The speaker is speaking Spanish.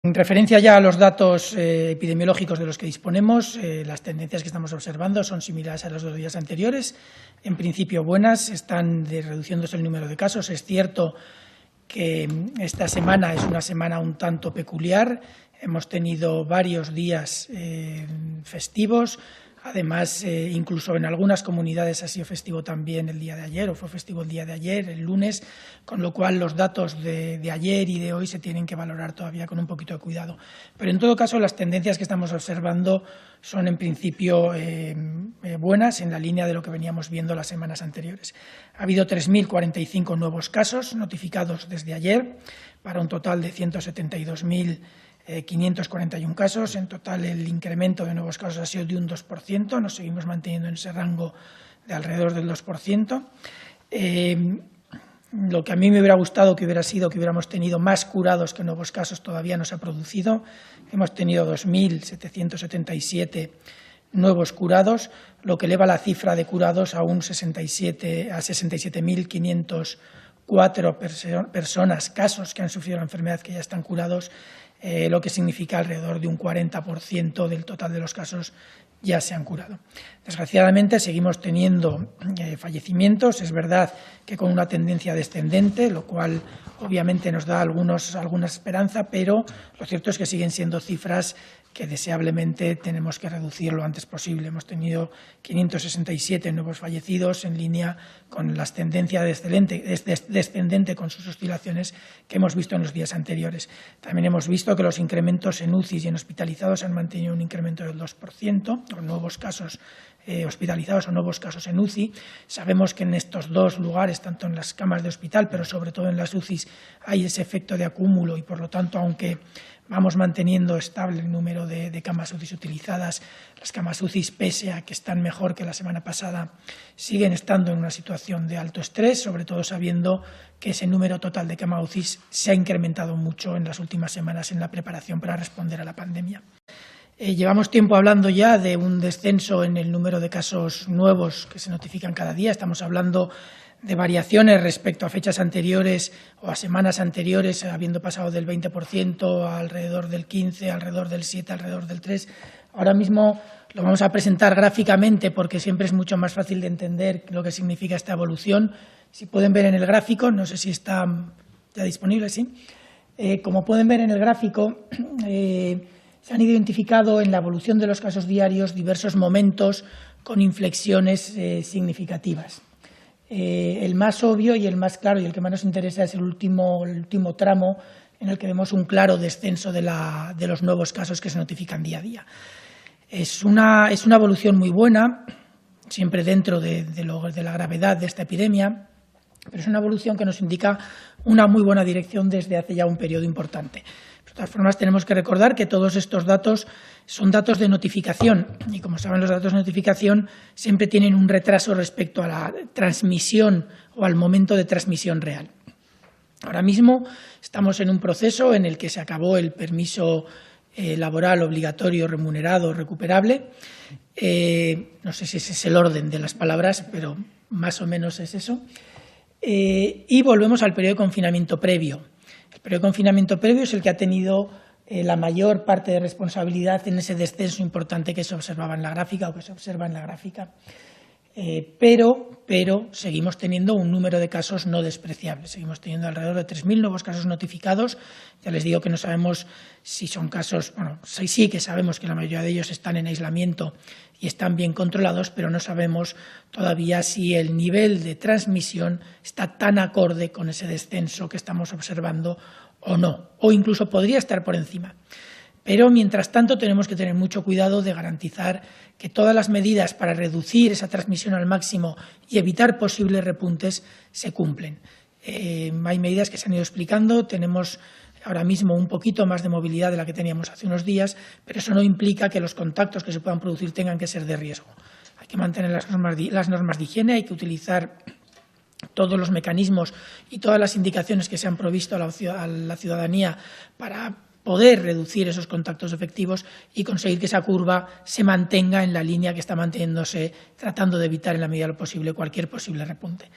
En referencia ya a los datos epidemiológicos de los que disponemos, las tendencias que estamos observando son similares a los 2 días anteriores. En principio buenas, están reduciéndose el número de casos. Es cierto que esta semana es una semana un tanto peculiar. Hemos tenido varios días festivos. Además, incluso en algunas comunidades ha sido festivo también el día de ayer, o fue festivo el día de ayer, el lunes, con lo cual los datos de ayer y de hoy se tienen que valorar todavía con un poquito de cuidado. Pero en todo caso, las tendencias que estamos observando son en principio buenas, en la línea de lo que veníamos viendo las semanas anteriores. Ha habido 3.045 nuevos casos notificados desde ayer, para un total de 172.541 casos. En total, el incremento de nuevos casos ha sido de un 2%. Nos seguimos manteniendo en ese rango de alrededor del 2%. Lo que a mí me hubiera gustado que hubiera sido que hubiéramos tenido más curados que nuevos casos, todavía no se ha producido. Hemos tenido 2.777 nuevos curados, lo que eleva la cifra de curados a 67.504 personas, casos que han sufrido la enfermedad que ya están curados, lo que significa alrededor de un 40% del total de los casos ya se han curado. Desgraciadamente seguimos teniendo fallecimientos, es verdad que con una tendencia descendente, lo cual obviamente nos da alguna esperanza, pero lo cierto es que siguen siendo cifras que deseablemente tenemos que reducir lo antes posible. Hemos tenido 567 nuevos fallecidos en línea con la tendencia descendente con sus oscilaciones que hemos visto en los días anteriores. También hemos visto que los incrementos en UCI y en hospitalizados han mantenido un incremento del 2%, o nuevos casos hospitalizados o nuevos casos en UCI. Sabemos que en estos dos lugares, tanto en las camas de hospital, pero sobre todo en las UCIs, hay ese efecto de acúmulo y, por lo tanto, aunque vamos manteniendo estable el número de camas UCI utilizadas, las camas UCI, pese a que están mejor que la semana pasada, siguen estando en una situación de alto estrés, sobre todo sabiendo que ese número total de camas UCI se ha incrementado mucho en las últimas semanas en la preparación para responder a la pandemia. Llevamos tiempo hablando ya de un descenso en el número de casos nuevos que se notifican cada día. Estamos hablando de variaciones respecto a fechas anteriores o a semanas anteriores, habiendo pasado del 20% a alrededor del 15%, alrededor del 7%, alrededor del 3%. Ahora mismo lo vamos a presentar gráficamente porque siempre es mucho más fácil de entender lo que significa esta evolución. Si pueden ver en el gráfico, no sé si está ya disponible, ¿sí? Como pueden ver en el gráfico, se han identificado en la evolución de los casos diarios diversos momentos con inflexiones significativas. El más obvio y el más claro y el que más nos interesa es el último tramo, en el que vemos un claro descenso de los nuevos casos que se notifican día a día. Es una evolución muy buena, siempre dentro de la gravedad de esta epidemia, pero es una evolución que nos indica una muy buena dirección desde hace ya un periodo importante. De todas formas, tenemos que recordar que todos estos datos son datos de notificación y, como saben, los datos de notificación siempre tienen un retraso respecto a la transmisión o al momento de transmisión real. Ahora mismo estamos en un proceso en el que se acabó el permiso laboral obligatorio remunerado recuperable. No sé si ese es el orden de las palabras, pero más o menos es eso. Y volvemos al periodo de confinamiento previo. El periodo de confinamiento previo es el que ha tenido la mayor parte de responsabilidad en ese descenso importante que se observaba en la gráfica o que se observa en la gráfica. Pero seguimos teniendo un número de casos no despreciable. Seguimos teniendo alrededor de 3.000 nuevos casos notificados. Ya les digo que no sabemos si son casos, bueno, sí que sabemos que la mayoría de ellos están en aislamiento y están bien controlados, pero no sabemos todavía si el nivel de transmisión está tan acorde con ese descenso que estamos observando o no, o incluso podría estar por encima. Pero, mientras tanto, tenemos que tener mucho cuidado de garantizar que todas las medidas para reducir esa transmisión al máximo y evitar posibles repuntes se cumplen. Hay medidas que se han ido explicando, tenemos ahora mismo un poquito más de movilidad de la que teníamos hace unos días, pero eso no implica que los contactos que se puedan producir tengan que ser de riesgo. Hay que mantener las normas de higiene, hay que utilizar todos los mecanismos y todas las indicaciones que se han provisto a la ciudadanía para poder reducir esos contactos efectivos y conseguir que esa curva se mantenga en la línea que está manteniéndose, tratando de evitar en la medida de lo posible cualquier posible repunte.